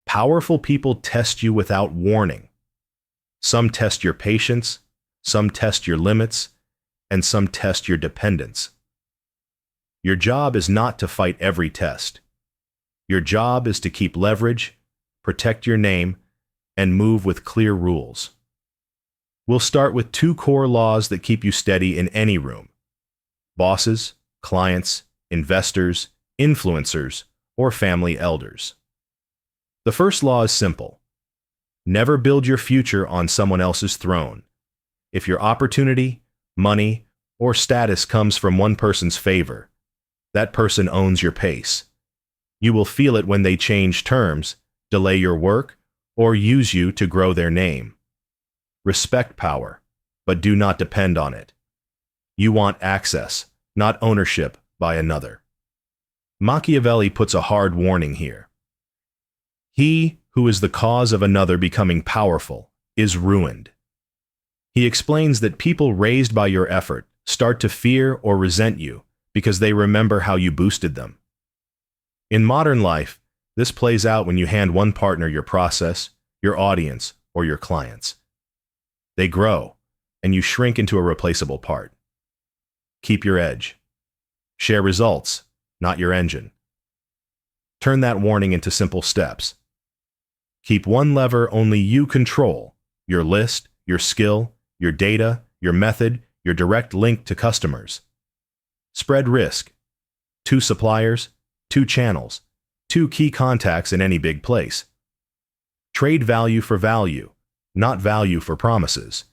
Powerful people test you without warning. Some test your patience, some test your limits, and some test your dependence. Your job is not to fight every test. Your job is to keep leverage, protect your name, and move with clear rules. We'll start with 2 core laws that keep you steady in any room: bosses, clients, investors, influencers, or family elders. The first law is simple. Never build your future on someone else's throne. If your opportunity, money, or status comes from one person's favor, that person owns your pace. You will feel it when they change terms, delay your work, or use you to grow their name. Respect power, but do not depend on it. You want access, not ownership by another. Machiavelli puts a hard warning here. He who is the cause of another becoming powerful is ruined. He explains that people raised by your effort start to fear or resent you because they remember how you boosted them. In modern life, this plays out when you hand one partner your process, your audience, or your clients. They grow, and you shrink into a replaceable part. Keep your edge. Share results, not your engine. Turn that warning into simple steps. Keep one lever only you control: your list, your skill, your data, your method, your direct link to customers. Spread risk. 2 suppliers, 2 channels, 2 key contacts in any big place. Trade value for value, not value for promises.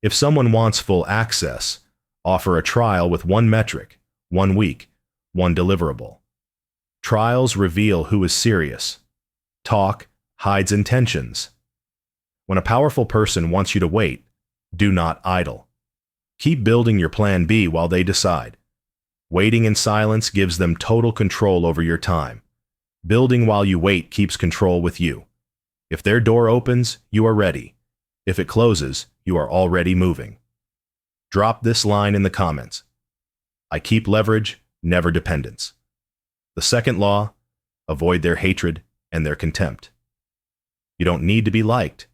If someone wants full access, offer a trial with 1 metric, 1 week, 1 deliverable. Trials reveal who is serious. Talk hides intentions. When a powerful person wants you to wait, do not idle. Keep building your plan B while they decide. Waiting in silence gives them total control over your time. Building while you wait keeps control with you. If their door opens, you are ready. If it closes, you are already moving. Drop this line in the comments. I keep leverage, never dependence. The second law: avoid their hatred and their contempt. You don't need to be liked.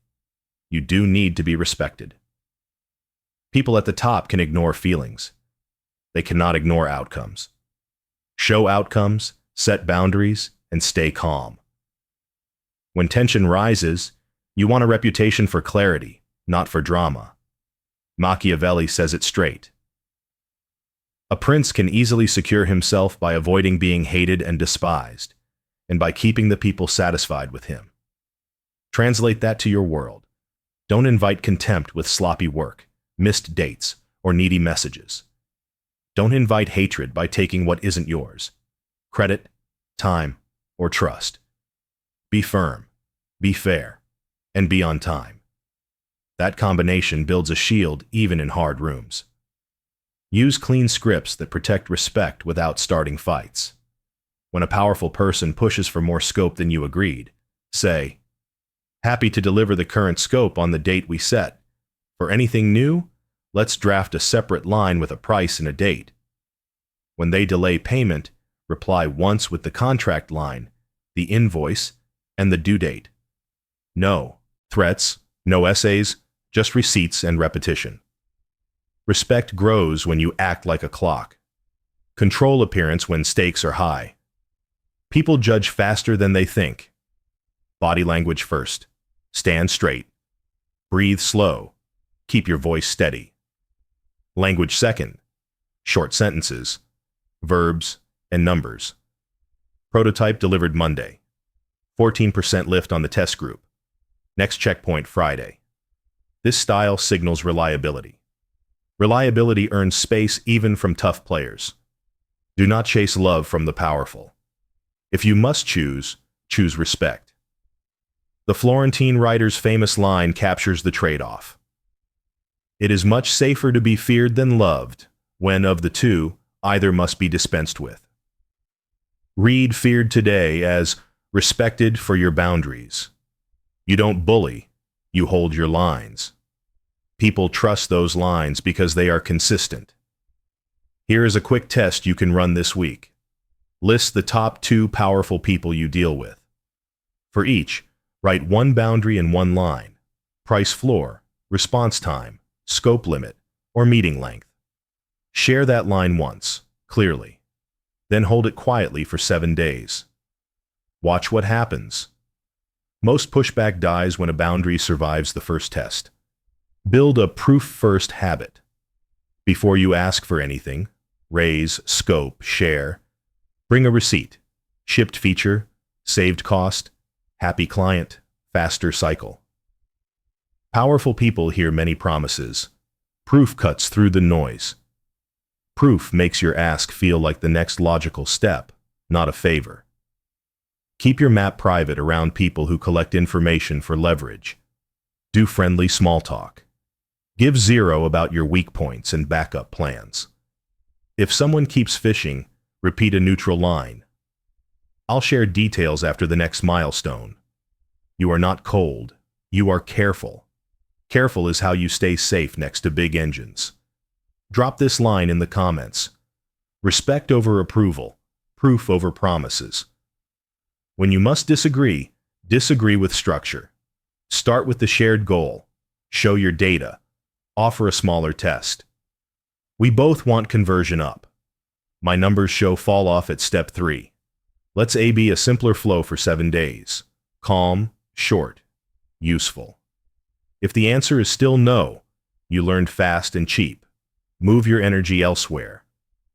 You do need to be respected. People at the top can ignore feelings. They cannot ignore outcomes. Show outcomes, set boundaries, and stay calm. When tension rises, you want a reputation for clarity, not for drama. Machiavelli says it straight. A prince can easily secure himself by avoiding being hated and despised, and by keeping the people satisfied with him. Translate that to your world. Don't invite contempt with sloppy work, missed dates, or needy messages. Don't invite hatred by taking what isn't yours: credit, time, or trust. Be firm, be fair, and be on time. That combination builds a shield even in hard rooms. Use clean scripts that protect respect without starting fights. When a powerful person pushes for more scope than you agreed, say, "Happy to deliver the current scope on the date we set. For anything new, let's draft a separate line with a price and a date." When they delay payment, reply once with the contract line, the invoice, and the due date. No threats, no essays, just receipts and repetition. Respect grows when you act like a clock. Control appearance when stakes are high. People judge faster than they think. Body language first. Stand straight. Breathe slow. Keep your voice steady. Language second. Short sentences, verbs, and numbers. Prototype delivered Monday. 14% lift on the test group. Next checkpoint Friday. This style signals reliability. Reliability earns space even from tough players. Do not chase love from the powerful. If you must choose, choose respect. The Florentine writer's famous line captures the trade-off. It is much safer to be feared than loved, when of the two, either must be dispensed with. Read feared today as respected for your boundaries. You don't bully, you hold your lines. People trust those lines because they are consistent. Here is a quick test you can run this week. List the top 2 powerful people you deal with. For each, Write one boundary in one line: price floor, response time, scope limit, or meeting length. Share that line once, clearly. Then hold it quietly for 7 days. Watch what happens. Most pushback dies when a boundary survives the first test. Build a proof-first habit. Before you ask for anything, raise, scope, share, bring a receipt, shipped feature, saved cost, happy client, faster cycle. Powerful people hear many promises. Proof cuts through the noise. Proof makes your ask feel like the next logical step, not a favor. Keep your map private around people who collect information for leverage. Do friendly small talk. Give zero about your weak points and backup plans. If someone keeps fishing, repeat a neutral line. I'll share details after the next milestone. You are not cold. You are careful. Careful is how you stay safe next to big engines. Drop this line in the comments. Respect over approval. Proof over promises. When you must disagree, disagree with structure. Start with the shared goal. Show your data. Offer a smaller test. We both want conversion up. My numbers show fall off at step 3. Let's A/B a simpler flow for 7 days. Calm, short, useful. If the answer is still no, you learned fast and cheap. Move your energy elsewhere.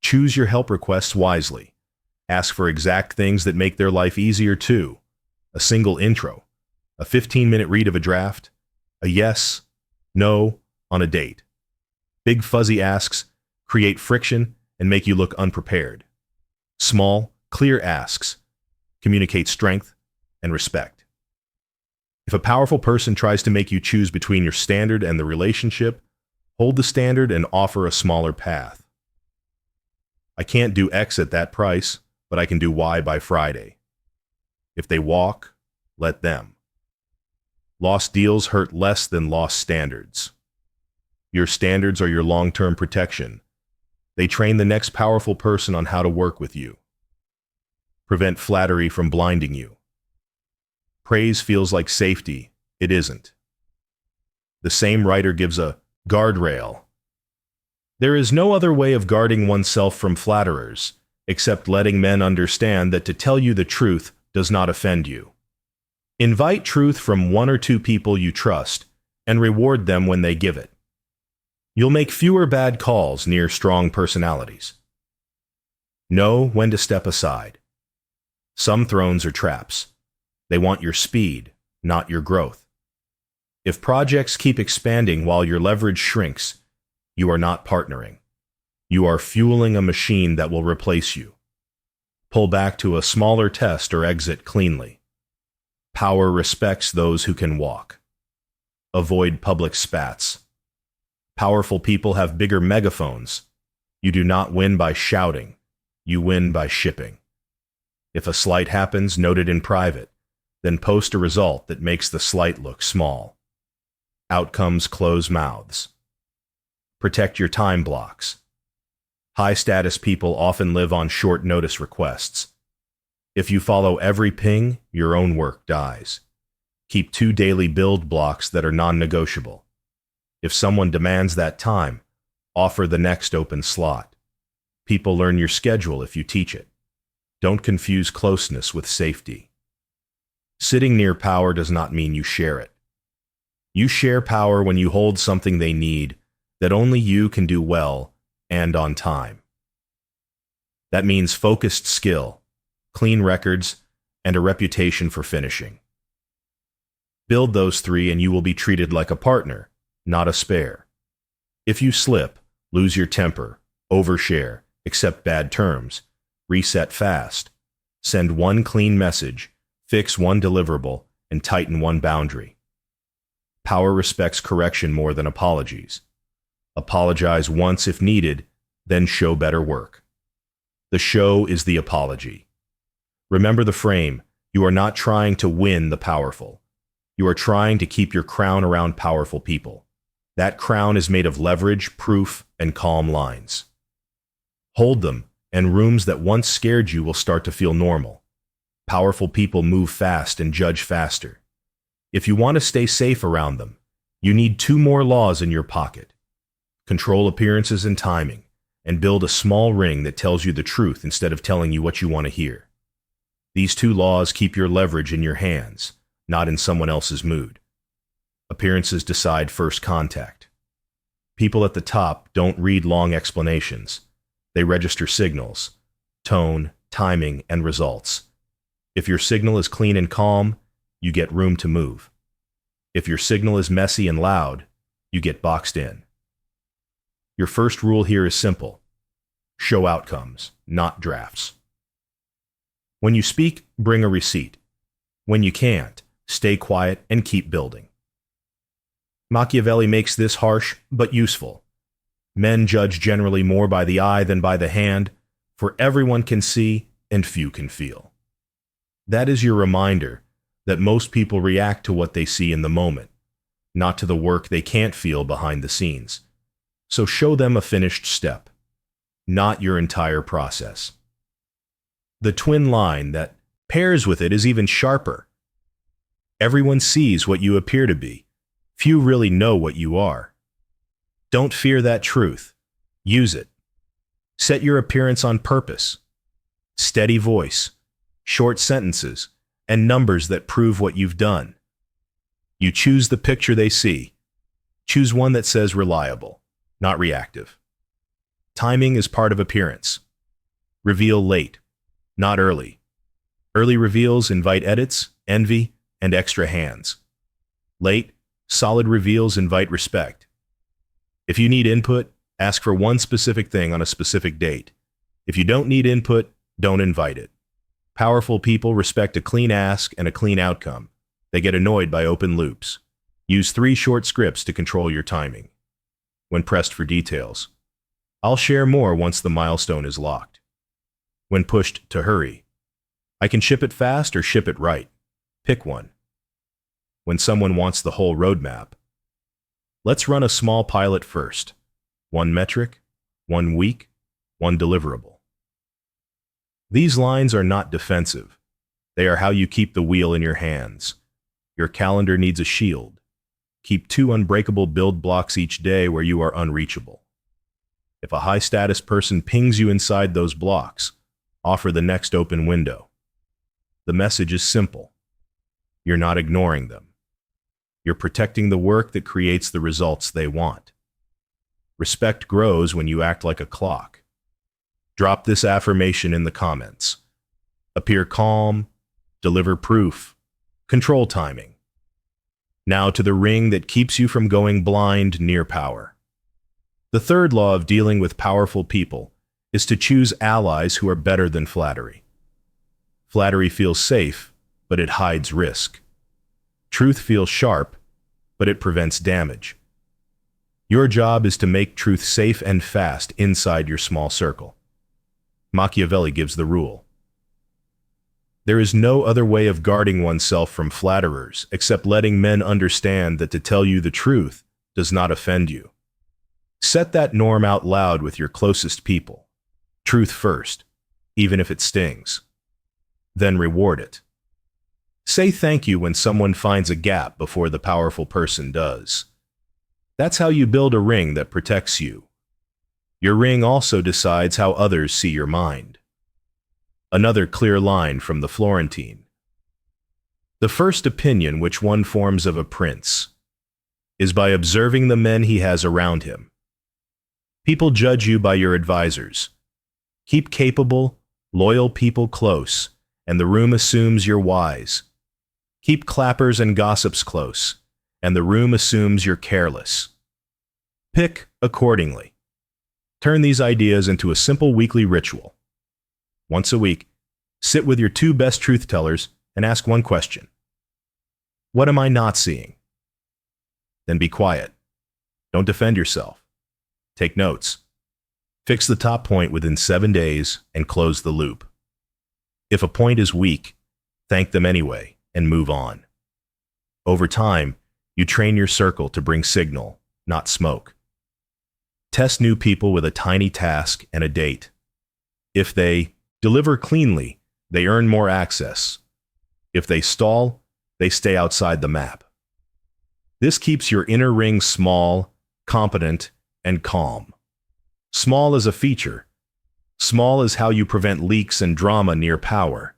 Choose your help requests wisely. Ask for exact things that make their life easier too. A single intro, a 15-minute read of a draft, a yes, no on a date. Big fuzzy asks create friction and make you look unprepared. Small, clear asks communicate strength and respect. If a powerful person tries to make you choose between your standard and the relationship, hold the standard and offer a smaller path. I can't do X at that price, but I can do Y by Friday. If they walk, let them. Lost deals hurt less than lost standards. Your standards are your long-term protection. They train the next powerful person on how to work with you. Prevent flattery from blinding you. Praise feels like safety. It isn't. The same writer gives a guardrail. There is no other way of guarding oneself from flatterers, except letting men understand that to tell you the truth does not offend you. Invite truth from 1 or 2 people you trust, and reward them when they give it. You'll make fewer bad calls near strong personalities. Know when to step aside. Some thrones are traps. They want your speed, not your growth. If projects keep expanding while your leverage shrinks, you are not partnering. You are fueling a machine that will replace you. Pull back to a smaller test or exit cleanly. Power respects those who can walk. Avoid public spats. Powerful people have bigger megaphones. You do not win by shouting. You win by shipping. If a slight happens, note it in private, then post a result that makes the slight look small. Outcomes close mouths. Protect your time blocks. High-status people often live on short notice requests. If you follow every ping, your own work dies. Keep 2 daily build blocks that are non-negotiable. If someone demands that time, offer the next open slot. People learn your schedule if you teach it. Don't confuse closeness with safety. Sitting near power does not mean you share it. You share power when you hold something they need that only you can do well and on time. That means focused skill, clean records, and a reputation for finishing. Build those 3 and you will be treated like a partner, not a spare. If you slip, lose your temper, overshare, accept bad terms, reset fast, send 1 clean message, fix 1 deliverable, and tighten 1 boundary. Power respects correction more than apologies. Apologize once if needed, then show better work. The show is the apology. Remember the frame. You are not trying to win the powerful. You are trying to keep your crown around powerful people. That crown is made of leverage, proof, and calm lines. Hold them, and rooms that once scared you will start to feel normal. Powerful people move fast and judge faster. If you want to stay safe around them, you need two more laws in your pocket. Control appearances and timing, and build a small ring that tells you the truth instead of telling you what you want to hear. These two laws keep your leverage in your hands, not in someone else's mood. Appearances decide first contact. People at the top don't read long explanations. They register signals, tone, timing, and results. If your signal is clean and calm, you get room to move. If your signal is messy and loud, you get boxed in. Your first rule here is simple. Show outcomes, not drafts. When you speak, bring a receipt. When you can't, stay quiet and keep building. Machiavelli makes this harsh but useful. Men judge generally more by the eye than by the hand, for everyone can see and few can feel. That is your reminder that most people react to what they see in the moment, not to the work they can't feel behind the scenes. So show them a finished step, not your entire process. The twin line that pairs with it is even sharper. Everyone sees what you appear to be. Few really know what you are. Don't fear that truth. Use it. Set your appearance on purpose. Steady voice, short sentences, and numbers that prove what you've done. You choose the picture they see. Choose one that says reliable, not reactive. Timing is part of appearance. Reveal late, not early. Early reveals invite edits, envy, and extra hands. Late, solid reveals invite respect. If you need input, ask for one specific thing on a specific date. If you don't need input, don't invite it. Powerful people respect a clean ask and a clean outcome. They get annoyed by open loops. Use 3 short scripts to control your timing. When pressed for details, I'll share more once the milestone is locked. When pushed to hurry, I can ship it fast or ship it right. Pick one. When someone wants the whole roadmap, let's run a small pilot first. 1 metric, 1 week, 1 deliverable. These lines are not defensive. They are how you keep the wheel in your hands. Your calendar needs a shield. Keep 2 unbreakable build blocks each day where you are unreachable. If a high-status person pings you inside those blocks, offer the next open window. The message is simple. You're not ignoring them. You're protecting the work that creates the results they want. Respect grows when you act like a clock. Drop this affirmation in the comments. Appear calm, deliver proof, control timing. Now to the ring that keeps you from going blind near power. The third law of dealing with powerful people is to choose allies who are better than flattery. Flattery feels safe, but it hides risk. Truth feels sharp, but it prevents damage. Your job is to make truth safe and fast inside your small circle. Machiavelli gives the rule. There is no other way of guarding oneself from flatterers except letting men understand that to tell you the truth does not offend you. Set that norm out loud with your closest people. Truth first, even if it stings. Then reward it. Say thank you when someone finds a gap before the powerful person does. That's how you build a ring that protects you. Your ring also decides how others see your mind. Another clear line from the Florentine. The first opinion which one forms of a prince is by observing the men he has around him. People judge you by your advisors. Keep capable, loyal people close, and the room assumes you're wise. Keep clappers and gossips close, and the room assumes you're careless. Pick accordingly. Turn these ideas into a simple weekly ritual. Once a week, sit with your 2 best truth tellers and ask one question. What am I not seeing? Then be quiet. Don't defend yourself. Take notes. Fix the top point within 7 days and close the loop. If a point is weak, thank them anyway and move on. Over time, you train your circle to bring signal, not smoke. Test new people with a tiny task and a date. If they deliver cleanly, they earn more access. If they stall, they stay outside the map. This keeps your inner ring small, competent, and calm. Small is a feature. Small is how you prevent leaks and drama near power.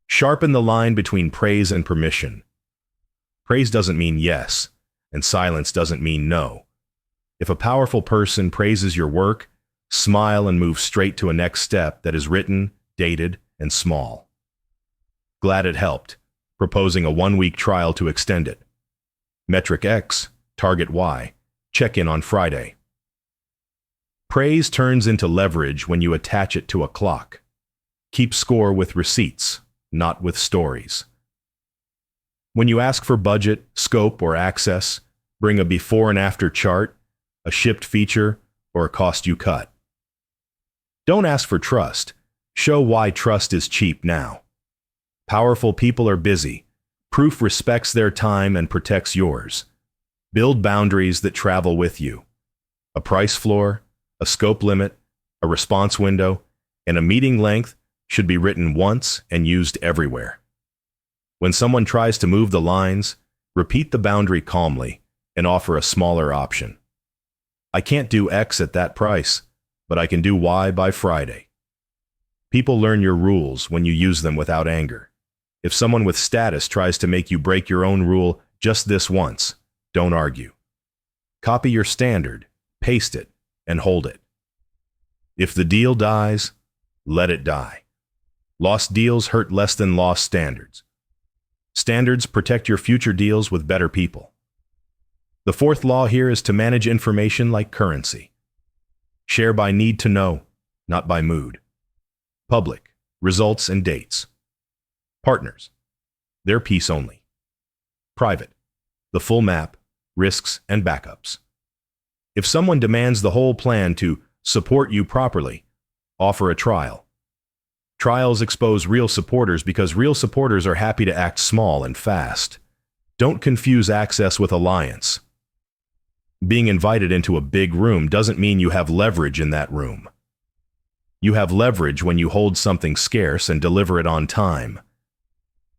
Sharpen the line between praise and permission. Praise doesn't mean yes, and silence doesn't mean no. If a powerful person praises your work, smile and move straight to a next step that is written, dated, and small. Glad it helped. Proposing a 1-week trial to extend it. Metric X, target Y. Check in on Friday. Praise turns into leverage when you attach it to a clock. Keep score with receipts, not with stories. When you ask for budget, scope, or access, bring a before and after chart, a shipped feature, or a cost you cut. Don't ask for trust. Show why trust is cheap now. Powerful people are busy. Proof respects their time and protects yours. Build boundaries that travel with you. A price floor, a scope limit, a response window, and a meeting length should be written once and used everywhere. When someone tries to move the lines, repeat the boundary calmly and offer a smaller option. I can't do X at that price, but I can do Y by Friday. People learn your rules when you use them without anger. If someone with status tries to make you break your own rule just this once, don't argue. Copy your standard, paste it, and hold it. If the deal dies, let it die. Lost deals hurt less than lost standards. Standards protect your future deals with better people. The fourth law here is to manage information like currency. Share by need to know, not by mood. Public, results and dates. Partners, their piece only. Private, the full map, risks, and backups. If someone demands the whole plan to support you properly, offer a trial. Trials expose real supporters because real supporters are happy to act small and fast. Don't confuse access with alliance. Being invited into a big room doesn't mean you have leverage in that room. You have leverage when you hold something scarce and deliver it on time.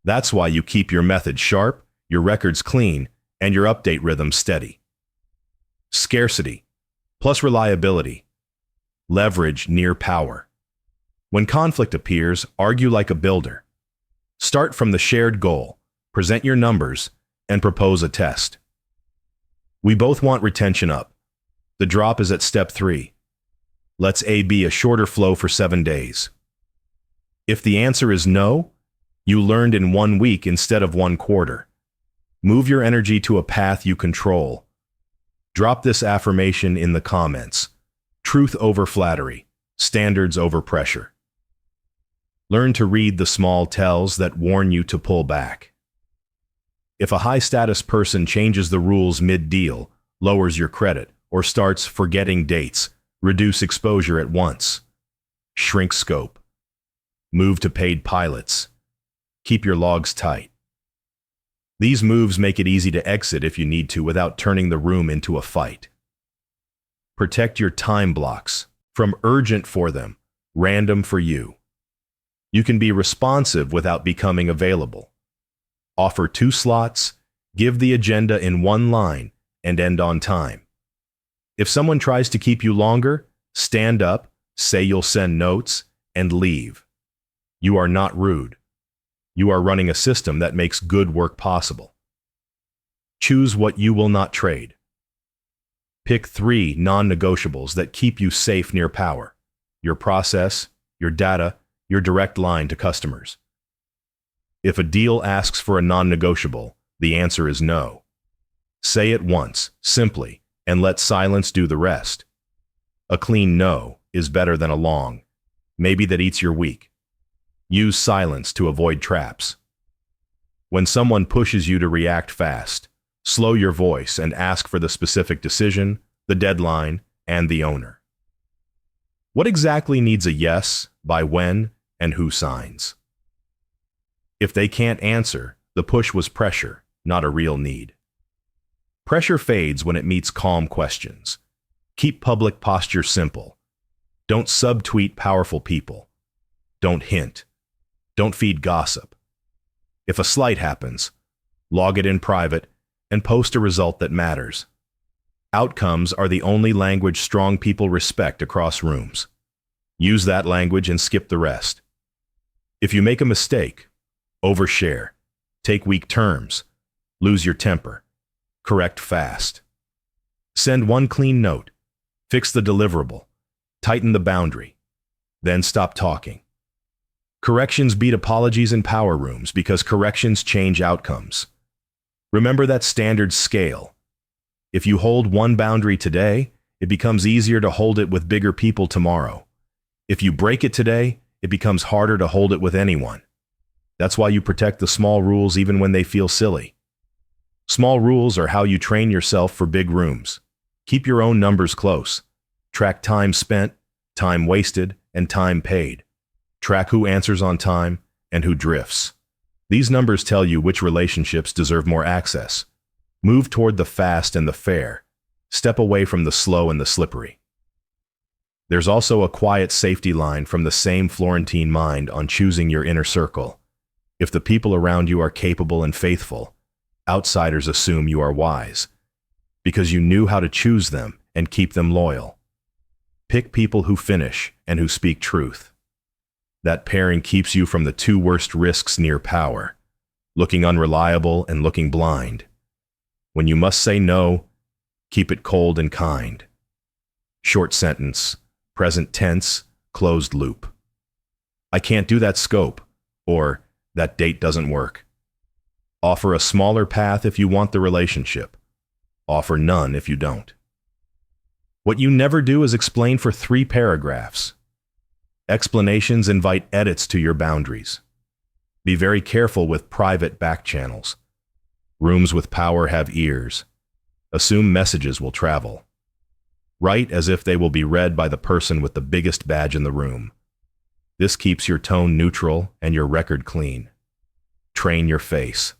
That's why you keep your method sharp, your records clean, and your update rhythm steady. Scarcity, plus reliability. Leverage near power. When conflict appears, argue like a builder. Start from the shared goal, present your numbers, and propose a test. We both want retention up. The drop is at step 3. Let's A be a shorter flow for 7 days. If the answer is no, you learned in 1 week instead of 1 quarter. Move your energy to a path you control. Drop this affirmation in the comments. Truth over flattery, standards over pressure. Learn to read the small tells that warn you to pull back. If a high-status person changes the rules mid-deal, lowers your credit, or starts forgetting dates, reduce exposure at once. Shrink scope. Move to paid pilots. Keep your logs tight. These moves make it easy to exit if you need to without turning the room into a fight. Protect your time blocks. From urgent for them, random for you. You can be responsive without becoming available. Offer 2 slots, give the agenda in 1 line, and end on time. If someone tries to keep you longer, stand up, say you'll send notes, and leave. You are not rude. You are running a system that makes good work possible. Choose what you will not trade. Pick 3 non-negotiables that keep you safe near power: your process, your data, your direct line to customers. If a deal asks for a non-negotiable, the answer is no. Say it once, simply, and let silence do the rest. A clean no is better than a long, maybe that eats your week. Use silence to avoid traps. When someone pushes you to react fast, slow your voice and ask for the specific decision, the deadline, and the owner. What exactly needs a yes, by when, and who signs? If they can't answer, the push was pressure, not a real need. Pressure fades when it meets calm questions. Keep public posture simple. Don't subtweet powerful people. Don't hint. Don't feed gossip. If a slight happens, log it in private and post a result that matters. Outcomes are the only language strong people respect across rooms. Use that language and skip the rest. If you make a mistake, overshare, take weak terms, lose your temper, correct fast. Send one clean note, fix the deliverable, tighten the boundary, then stop talking. Corrections beat apologies in power rooms because corrections change outcomes. Remember that standard scale. If you hold one boundary today, it becomes easier to hold it with bigger people tomorrow. If you break it today, it becomes harder to hold it with anyone. That's why you protect the small rules even when they feel silly. Small rules are how you train yourself for big rooms. Keep your own numbers close. Track time spent, time wasted, and time paid. Track who answers on time and who drifts. These numbers tell you which relationships deserve more access. Move toward the fast and the fair. Step away from the slow and the slippery. There's also a quiet safety line from the same Florentine mind on choosing your inner circle. If the people around you are capable and faithful, outsiders assume you are wise, because you knew how to choose them and keep them loyal. Pick people who finish and who speak truth. That pairing keeps you from the two worst risks near power, looking unreliable and looking blind. When you must say no, keep it cold and kind. Short sentence, present tense, closed loop. I can't do that scope, or that date doesn't work. Offer a smaller path if you want the relationship. Offer none if you don't. What you never do is explain for 3 paragraphs. Explanations invite edits to your boundaries. Be very careful with private back channels. Rooms with power have ears. Assume messages will travel. Write as if they will be read by the person with the biggest badge in the room. This keeps your tone neutral and your record clean. Train your face.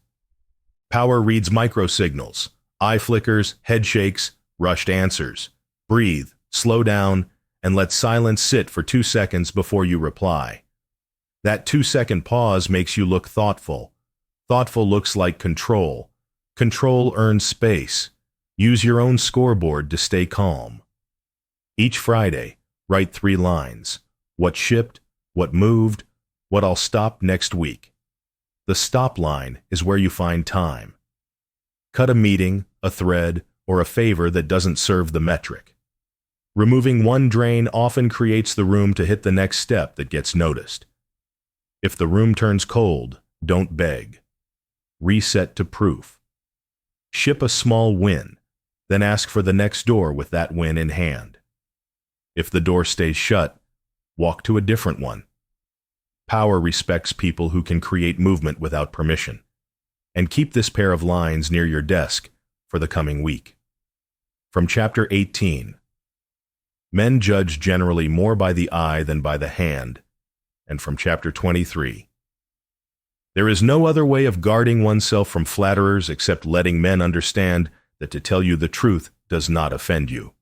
Power reads microsignals, eye flickers, head shakes, rushed answers. Breathe, slow down, and let silence sit for 2 seconds before you reply. That 2-second pause makes you look thoughtful. Thoughtful looks like control. Control earns space. Use your own scoreboard to stay calm. Each Friday, write 3 lines. What shipped, what moved, what I'll stop next week. The stop line is where you find time. Cut a meeting, a thread, or a favor that doesn't serve the metric. Removing one drain often creates the room to hit the next step that gets noticed. If the room turns cold, don't beg. Reset to proof. Ship a small win, then ask for the next door with that win in hand. If the door stays shut, walk to a different one. Power respects people who can create movement without permission. And keep this pair of lines near your desk for the coming week. From Chapter 18. Men judge generally more by the eye than by the hand. And from Chapter 23. There is no other way of guarding oneself from flatterers except letting men understand that to tell you the truth does not offend you.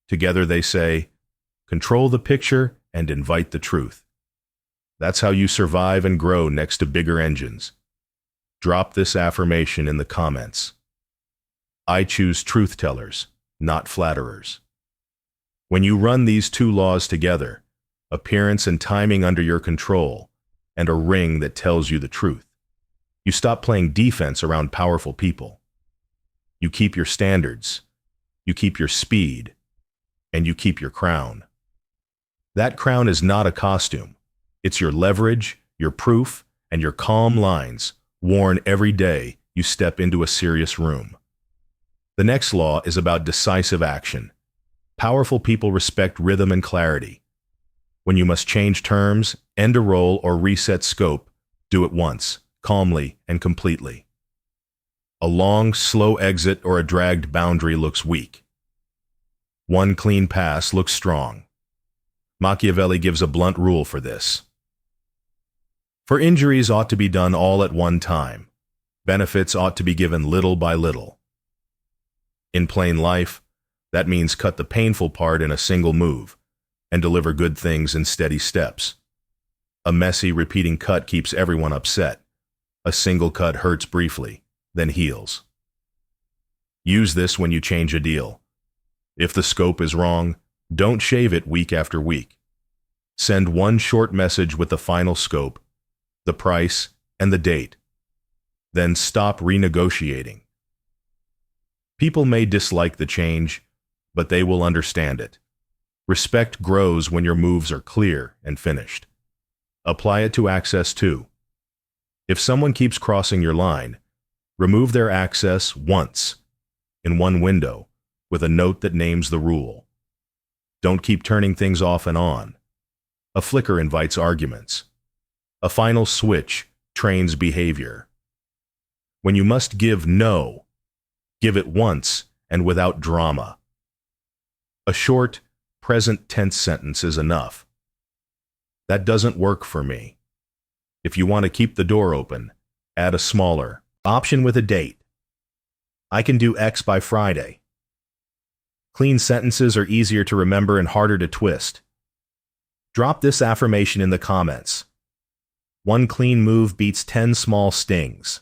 Together they say, control the picture and invite the truth. That's how you survive and grow next to bigger engines. Drop this affirmation in the comments. I choose truth tellers, not flatterers. When you run these 2 laws together, appearance and timing under your control, and a ring that tells you the truth, you stop playing defense around powerful people. You keep your standards, you keep your speed, and you keep your crown. That crown is not a costume. It's your leverage, your proof, and your calm lines, worn every day you step into a serious room. The next law is about decisive action. Powerful people respect rhythm and clarity. When you must change terms, end a role, or reset scope, do it once, calmly and completely. A long, slow exit or a dragged boundary looks weak. One clean pass looks strong. Machiavelli gives a blunt rule for this. For injuries ought to be done all at one time. Benefits ought to be given little by little. In plain life, that means cut the painful part in a single move and deliver good things in steady steps. A messy, repeating cut keeps everyone upset. A single cut hurts briefly, then heals. Use this when you change a deal. If the scope is wrong, don't shave it week after week. Send one short message with the final scope, the price, and the date. Then stop renegotiating. People may dislike the change, but they will understand it. Respect grows when your moves are clear and finished. Apply it to access too. If someone keeps crossing your line, remove their access once, in one window, with a note that names the rule. Don't keep turning things off and on. A flicker invites arguments. A final switch trains behavior. When you must give no, give it once and without drama. A short, present tense sentence is enough. That doesn't work for me. If you want to keep the door open, add a smaller option with a date. I can do X by Friday. Clean sentences are easier to remember and harder to twist. Drop this affirmation in the comments. One clean move beats 10 small stings.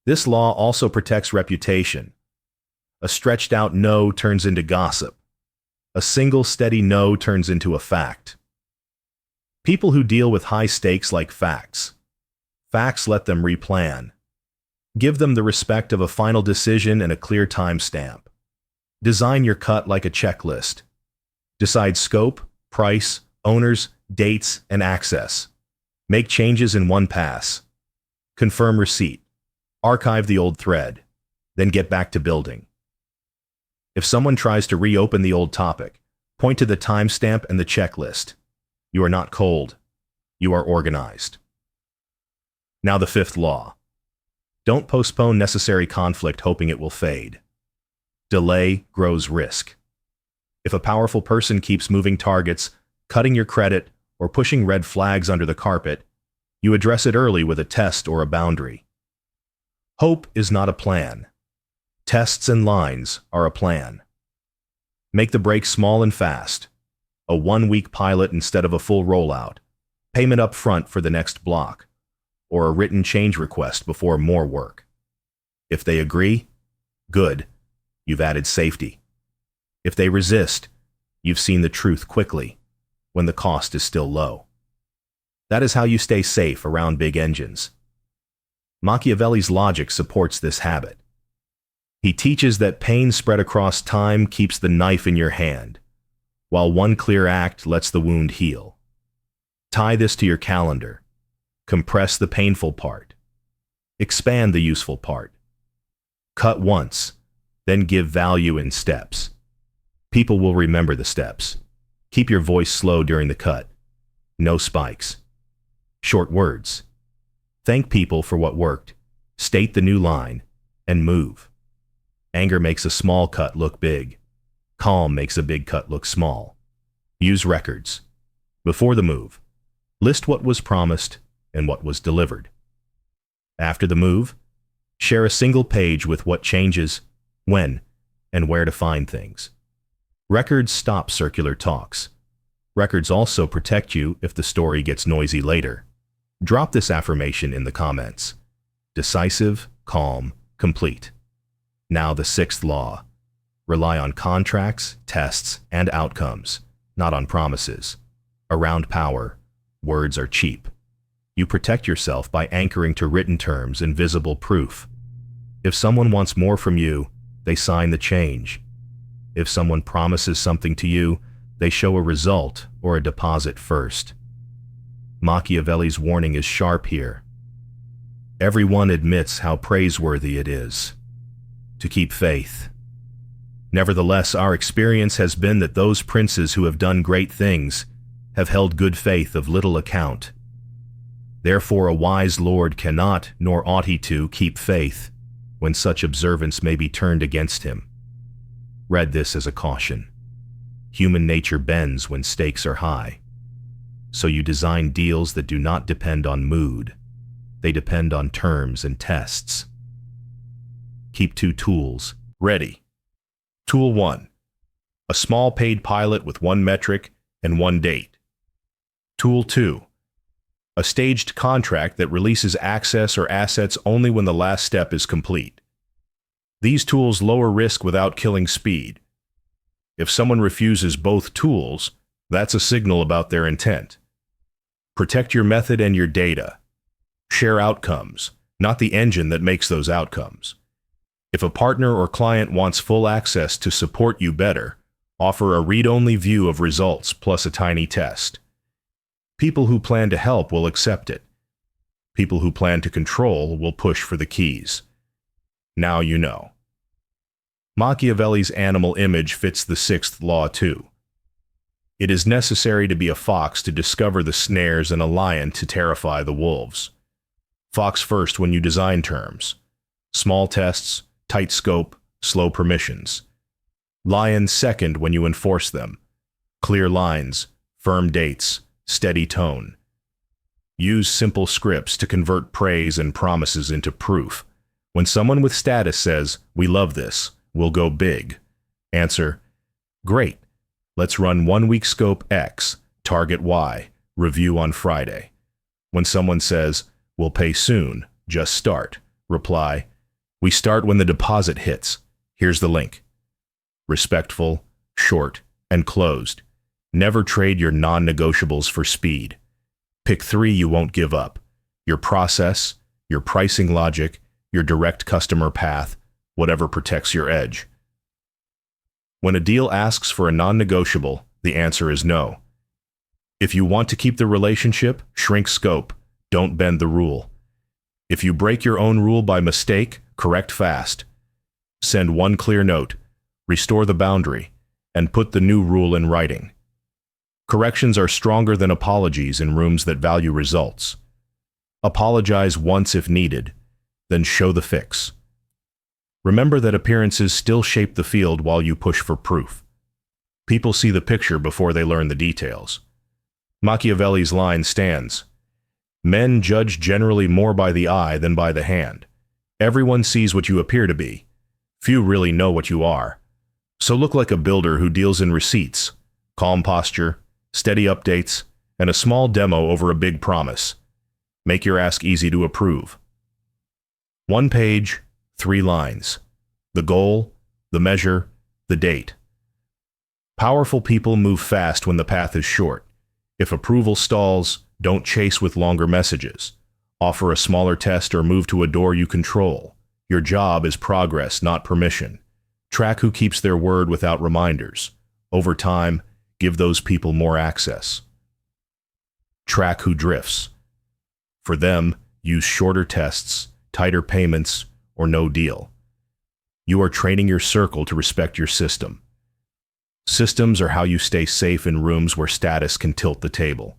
This law also protects reputation. A stretched out no turns into gossip. A single steady no turns into a fact. People who deal with high stakes like facts. Facts let them replan. Give them the respect of a final decision and a clear timestamp. Design your cut like a checklist. Decide scope, price, owners, dates, and access. Make changes in one pass. Confirm receipt. Archive the old thread. Then get back to building. If someone tries to reopen the old topic, point to the timestamp and the checklist. You are not cold. You are organized. Now the fifth law. Don't postpone necessary conflict hoping it will fade. Delay grows risk. If a powerful person keeps moving targets, cutting your credit, or pushing red flags under the carpet, you address it early with a test or a boundary. Hope is not a plan. Tests and lines are a plan. Make the break small and fast. A 1-week pilot instead of a full rollout. Payment up front for the next block. Or a written change request before more work. If they agree, good, you've added safety. If they resist, you've seen the truth quickly, when the cost is still low. That is how you stay safe around big engines. Machiavelli's logic supports this habit. He teaches that pain spread across time keeps the knife in your hand, while one clear act lets the wound heal. Tie this to your calendar. Compress the painful part. Expand the useful part. Cut once, then give value in steps. People will remember the steps. Keep your voice slow during the cut. No spikes. Short words. Thank people for what worked. State the new line, and move. Anger makes a small cut look big. Calm makes a big cut look small. Use records. Before the move, list what was promised and what was delivered. After the move, share a single page with what changes, when, and where to find things. Records stop circular talks. Records also protect you if the story gets noisy later. Drop this affirmation in the comments. Decisive, calm, complete. Now the sixth law. Rely on contracts, tests, and outcomes, not on promises. Around power, words are cheap. You protect yourself by anchoring to written terms and visible proof. If someone wants more from you, they sign the change. If someone promises something to you, they show a result or a deposit first. Machiavelli's warning is sharp here. Everyone admits how praiseworthy it is to keep faith. Nevertheless, our experience has been that those princes who have done great things have held good faith of little account. Therefore, a wise lord cannot, nor ought he to, keep faith when such observance may be turned against him. Read this as a caution. Human nature bends when stakes are high. So you design deals that do not depend on mood. They depend on terms and tests. Keep 2 tools ready. Tool 1. A small paid pilot with 1 metric and 1 date. Tool 2. A staged contract that releases access or assets only when the last step is complete. These tools lower risk without killing speed. If someone refuses both tools, that's a signal about their intent. Protect your method and your data. Share outcomes, not the engine that makes those outcomes. If a partner or client wants full access to support you better, offer a read-only view of results plus a tiny test. People who plan to help will accept it. People who plan to control will push for the keys. Now you know. Machiavelli's animal image fits the sixth law too. It is necessary to be a fox to discover the snares and a lion to terrify the wolves. Fox first when you design terms. Small tests, tight scope, slow permissions. Lion second when you enforce them. Clear lines, firm dates, steady tone. Use simple scripts to convert praise and promises into proof. When someone with status says, "We love this, we'll go big," answer, "Great, let's run 1 week scope X, target Y, review on Friday." When someone says, "We'll pay soon, just start," reply, "We start when the deposit hits. Here's the link." Respectful, short, and closed. Never trade your non-negotiables for speed. Pick 3 you won't give up: your process, your pricing logic, your direct customer path, whatever protects your edge. When a deal asks for a non-negotiable, the answer is no. If you want to keep the relationship, shrink scope. Don't bend the rule. If you break your own rule by mistake, correct fast. Send one clear note, restore the boundary, and put the new rule in writing. Corrections are stronger than apologies in rooms that value results. Apologize once if needed, then show the fix. Remember that appearances still shape the field while you push for proof. People see the picture before they learn the details. Machiavelli's line stands: "Men judge generally more by the eye than by the hand. Everyone sees what you appear to be. Few really know what you are. So look like a builder who deals in receipts, calm posture, steady updates, and a small demo over a big promise. Make your ask easy to approve." 1 page, 3 lines. The goal, the measure, the date. Powerful people move fast when the path is short. If approval stalls, don't chase with longer messages. Offer a smaller test or move to a door you control. Your job is progress, not permission. Track who keeps their word without reminders. Over time, give those people more access. Track who drifts. For them, use shorter tests, tighter payments, or no deal. You are training your circle to respect your system. Systems are how you stay safe in rooms where status can tilt the table.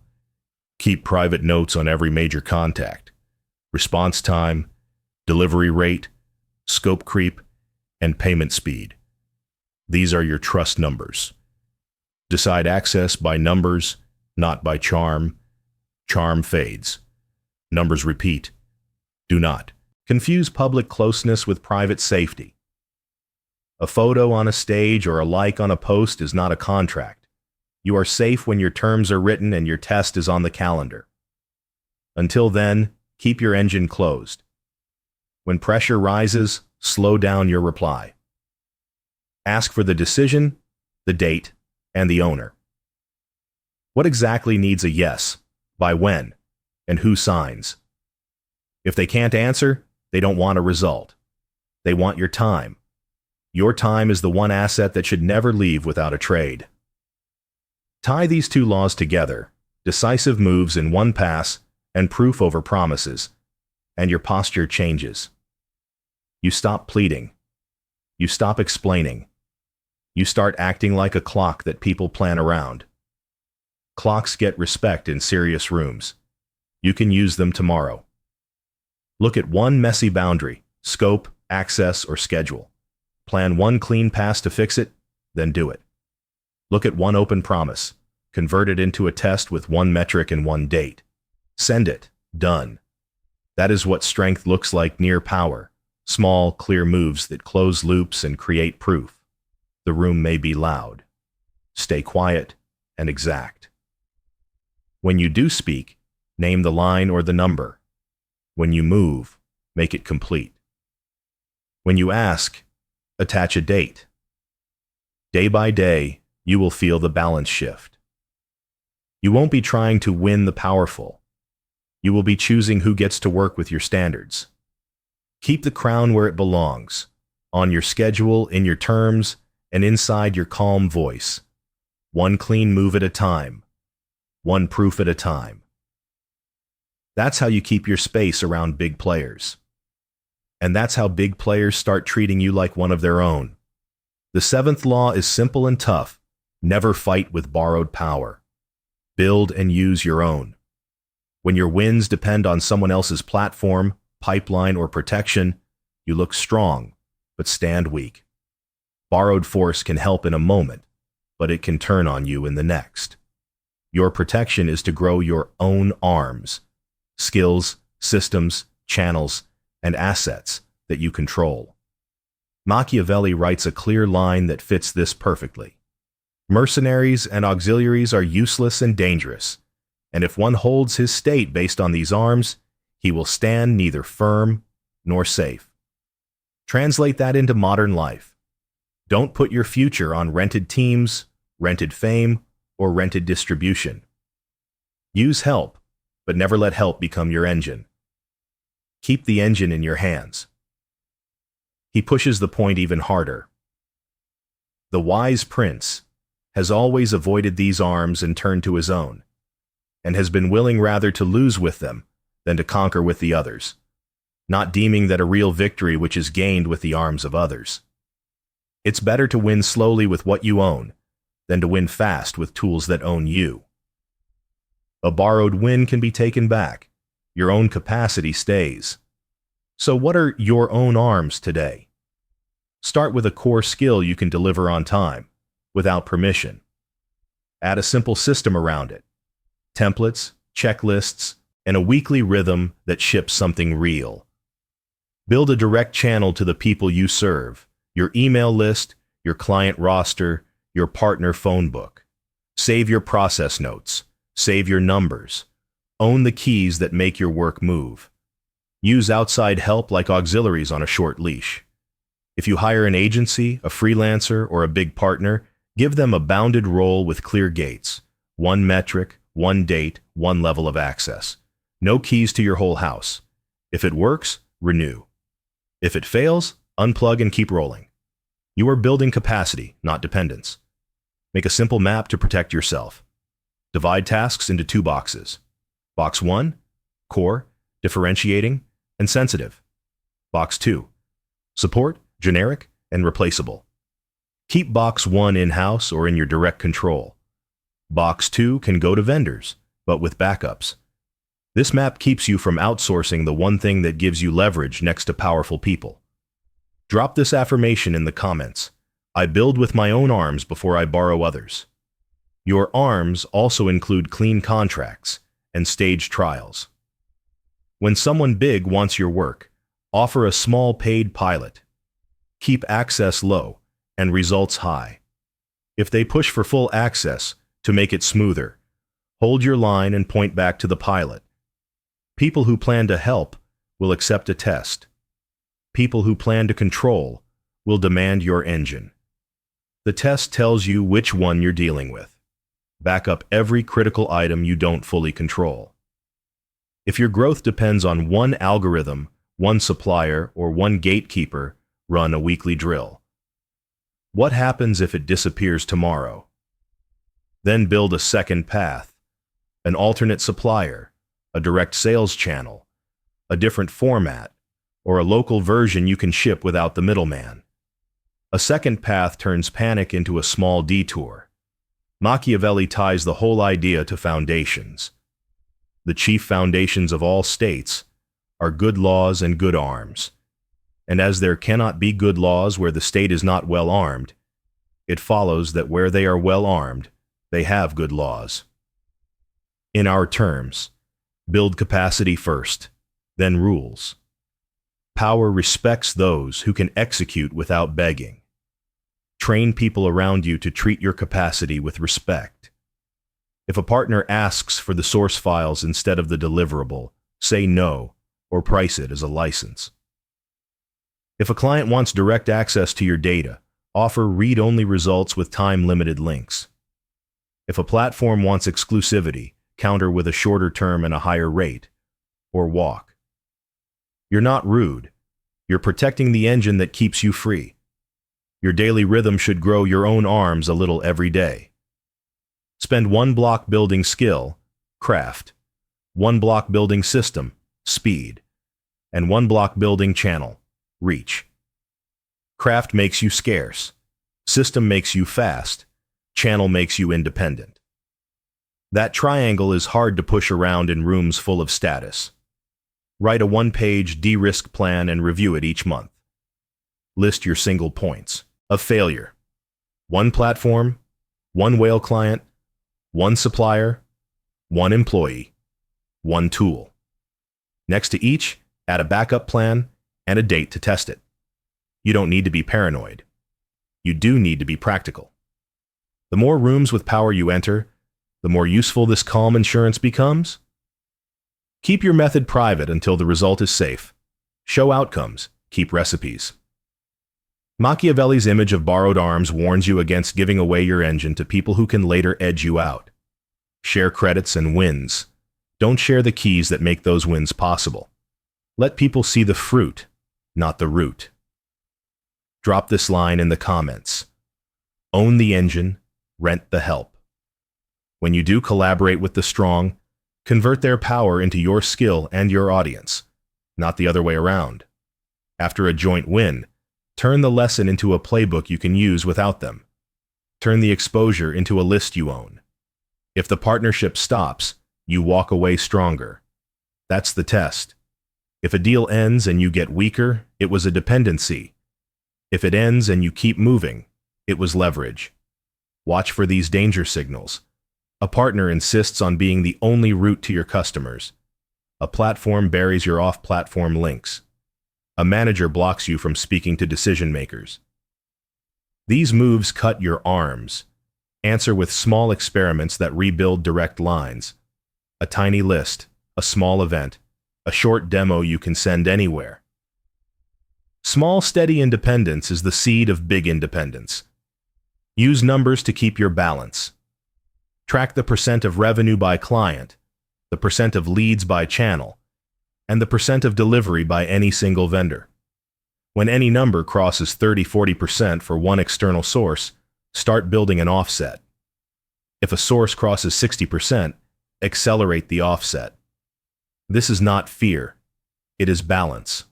Keep private notes on every major contact. Response time, delivery rate, scope creep, and payment speed. These are your trust numbers. Decide access by numbers, not by charm. Charm fades. Numbers repeat. Do not confuse public closeness with private safety. A photo on a stage or a like on a post is not a contract. You are safe when your terms are written and your test is on the calendar. Until then, keep your engine closed. When pressure rises, slow down your reply. Ask for the decision, the date, and the owner. What exactly needs a yes, by when, and who signs? If they can't answer, they don't want a result. They want your time. Your time is the one asset that should never leave without a trade. Tie these 2 laws together, decisive moves in one pass and proof over promises, and your posture changes. You stop pleading. You stop explaining. You start acting like a clock that people plan around. Clocks get respect in serious rooms. You can use them tomorrow. Look at one messy boundary, scope, access, or schedule. Plan one clean pass to fix it, then do it. Look at one open promise. Convert it into a test with one metric and one date. Send it. Done. That is what strength looks like near power. Small, clear moves that close loops and create proof. The room may be loud. Stay quiet and exact. When you do speak, name the line or the number. When you move, make it complete. When you ask, Attach a date. Day by day, you will feel the balance shift. You won't be trying to win the powerful. You will be choosing who gets to work with your standards. Keep the crown where it belongs, on your schedule, in your terms, and inside your calm voice. One clean move at a time. One proof at a time. That's how you keep your space around big players. And that's how big players start treating you like one of their own. The seventh law is simple and tough. Never fight with borrowed power. Build and use your own. When your wins depend on someone else's platform, pipeline, or protection, you look strong, but stand weak. Borrowed force can help in a moment, but it can turn on you in the next. Your protection is to grow your own arms, skills, systems, channels, and assets that you control. Machiavelli writes a clear line that fits this perfectly. Mercenaries and auxiliaries are useless and dangerous, and if one holds his state based on these arms, he will stand neither firm nor safe. Translate that into modern life. Don't put your future on rented teams, rented fame, or rented distribution. Use help, but never let help become your engine. Keep the engine in your hands. He pushes the point even harder. The wise prince has always avoided these arms and turned to his own, and has been willing rather to lose with them than to conquer with the others, not deeming that a real victory which is gained with the arms of others. It's better to win slowly with what you own than to win fast with tools that own you. A borrowed win can be taken back. Your own capacity stays. So what are your own arms today? Start with a core skill you can deliver on time, without permission. Add a simple system around it. Templates, checklists, and a weekly rhythm that ships something real. Build a direct channel to the people you serve, your email list, your client roster, your partner phone book. Save your process notes. Save your numbers. Own the keys that make your work move. Use outside help like auxiliaries on a short leash. If you hire an agency, a freelancer, or a big partner, give them a bounded role with clear gates. One metric, one date, one level of access. No keys to your whole house. If it works, renew. If it fails, unplug and keep rolling. You are building capacity, not dependence. Make a simple map to protect yourself. Divide tasks into 2 boxes. Box 1, core, differentiating, and sensitive. Box 2, support, generic, and replaceable. Keep Box 1 in-house or in your direct control. Box 2 can go to vendors, but with backups. This map keeps you from outsourcing the one thing that gives you leverage next to powerful people. Drop this affirmation in the comments. I build with my own arms before I borrow others. Your arms also include clean contracts and staged trials. When someone big wants your work, offer a small paid pilot. Keep access low and results high. If they push for full access to make it smoother, hold your line and point back to the pilot. People who plan to help will accept a test. People who plan to control will demand your engine. The test tells you which one you're dealing with. Back up every critical item you don't fully control. If your growth depends on one algorithm, one supplier, or one gatekeeper, run a weekly drill. What happens if it disappears tomorrow? Then build a second path, an alternate supplier, a direct sales channel, a different format, or a local version you can ship without the middleman. A second path turns panic into a small detour. Machiavelli ties the whole idea to foundations. The chief foundations of all states are good laws and good arms. And as there cannot be good laws where the state is not well armed, it follows that where they are well armed, they have good laws. In our terms, build capacity first, then rules. Power respects those who can execute without begging. Train people around you to treat your capacity with respect. If a partner asks for the source files instead of the deliverable, say no or price it as a license. If a client wants direct access to your data, offer read-only results with time-limited links. If a platform wants exclusivity, counter with a shorter term and a higher rate, or walk. You're not rude. You're protecting the engine that keeps you free. Your daily rhythm should grow your own arms a little every day. Spend 1 block building skill, craft, 1 block building system, speed, and 1 block building channel, reach. Craft makes you scarce. System makes you fast. Channel makes you independent. That triangle is hard to push around in rooms full of status. Write a 1-page de-risk plan and review it each month. List your single points of failure. 1 platform, 1 whale client, 1 supplier, 1 employee, 1 tool. Next to each, add a backup plan and a date to test it. You don't need to be paranoid. You do need to be practical. The more rooms with power you enter, the more useful this calm insurance becomes. Keep your method private until the result is safe. Show outcomes, keep recipes. Machiavelli's image of borrowed arms warns you against giving away your engine to people who can later edge you out. Share credits and wins. Don't share the keys that make those wins possible. Let people see the fruit, not the root. Drop this line in the comments. Own the engine, rent the help. When you do collaborate with the strong, convert their power into your skill and your audience, not the other way around. After a joint win, turn the lesson into a playbook you can use without them. Turn the exposure into a list you own. If the partnership stops, you walk away stronger. That's the test. If a deal ends and you get weaker, it was a dependency. If it ends and you keep moving, it was leverage. Watch for these danger signals. A partner insists on being the only route to your customers. A platform buries your off-platform links. A manager blocks you from speaking to decision makers. These moves cut your arms. Answer with small experiments that rebuild direct lines. A tiny list, a small event, a short demo you can send anywhere. Small, steady independence is the seed of big independence. Use numbers to keep your balance. Track the percent of revenue by client, the percent of leads by channel, and the percent of delivery by any single vendor. When any number crosses 30-40% for one external source, start building an offset. If a source crosses 60%, accelerate the offset. This is not fear. It is balance.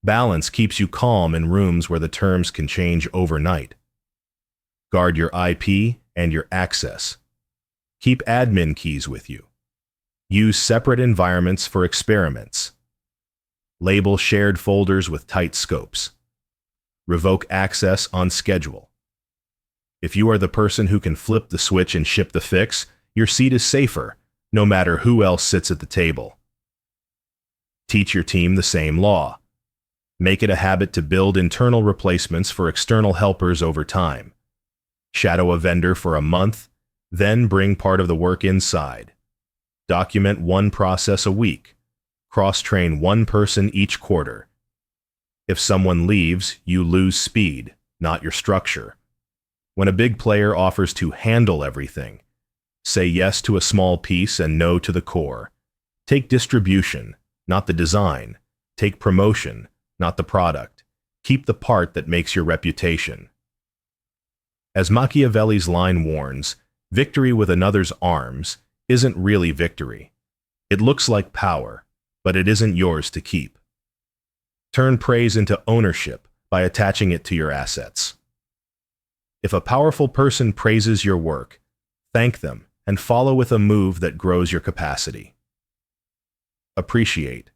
Balance keeps you calm in rooms where the terms can change overnight. Guard your IP and your access. Keep admin keys with you. Use separate environments for experiments. Label shared folders with tight scopes. Revoke access on schedule. If you are the person who can flip the switch and ship the fix, your seat is safer, no matter who else sits at the table. Teach your team the same law. Make it a habit to build internal replacements for external helpers over time. Shadow a vendor for a month, then bring part of the work inside. Document 1 process a week. Cross-train 1 person each quarter. If someone leaves, you lose speed, not your structure. When a big player offers to handle everything, say yes to a small piece and no to the core. Take distribution, not the design. Take promotion, not the product. Keep the part that makes your reputation. As Machiavelli's line warns, victory with another's arms isn't really victory. It looks like power, but it isn't yours to keep. Turn praise into ownership by attaching it to your assets. If a powerful person praises your work, thank them and follow with a move that grows your capacity. Appreciate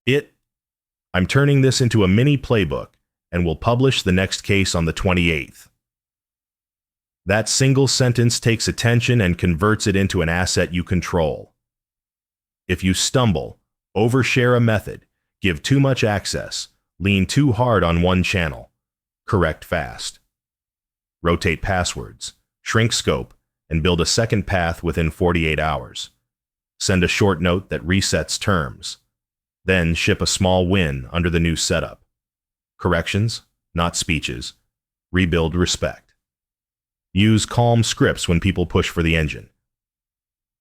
it. I'm turning this into a mini playbook and will publish the next case on the 28th. That single sentence takes attention and converts it into an asset you control. If you stumble, overshare a method, give too much access, lean too hard on one channel, correct fast. Rotate passwords, shrink scope, and build a second path within 48 hours. Send a short note that resets terms. Then ship a small win under the new setup. corrections, not speeches. Rebuild respect. Use calm scripts when people push for the engine.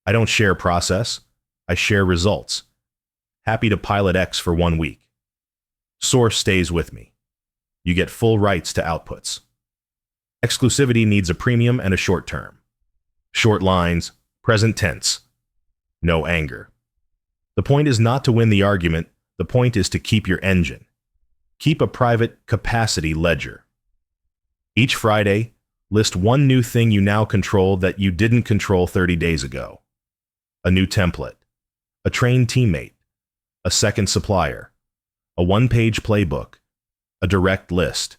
I don't share process, I share results. Happy to pilot X for 1 week. Source stays with me. You get full rights to outputs. Exclusivity needs a premium and a short term. Short lines, present tense. No anger. The point is not to win the argument, the point is to keep your engine. Keep a private capacity ledger. Each Friday, list one new thing you now control that you didn't control 30 days ago. A new template, a trained teammate, a second supplier, a one-page playbook, a direct list.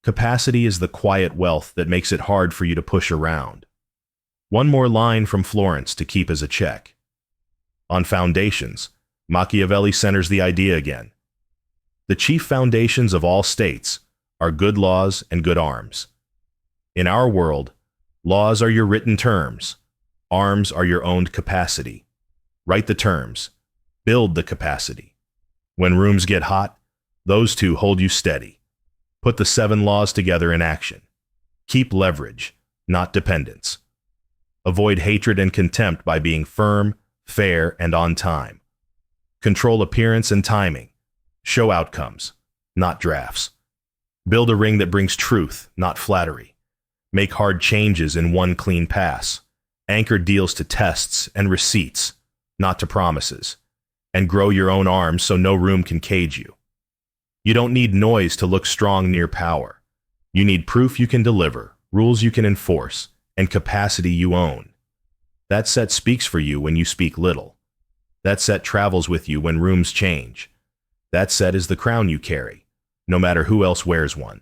Capacity is the quiet wealth that makes it hard for you to push around. One more line from Florence to keep as a check. On foundations, Machiavelli centers the idea again. The chief foundations of all states are good laws and good arms. In our world, laws are your written terms. Arms are your owned capacity. Write the terms. Build the capacity. When rooms get hot, those two hold you steady. Put the 7 laws together in action. Keep leverage, not dependence. Avoid hatred and contempt by being firm, fair, and on time. Control appearance and timing. Show outcomes, not drafts. Build a ring that brings truth, not flattery. Make hard changes in one clean pass. Anchor deals to tests and receipts, not to promises. And grow your own arms so no room can cage you. You don't need noise to look strong near power. You need proof you can deliver, rules you can enforce, and capacity you own. That set speaks for you when you speak little. That set travels with you when rooms change. That set is the crown you carry, no matter who else wears one.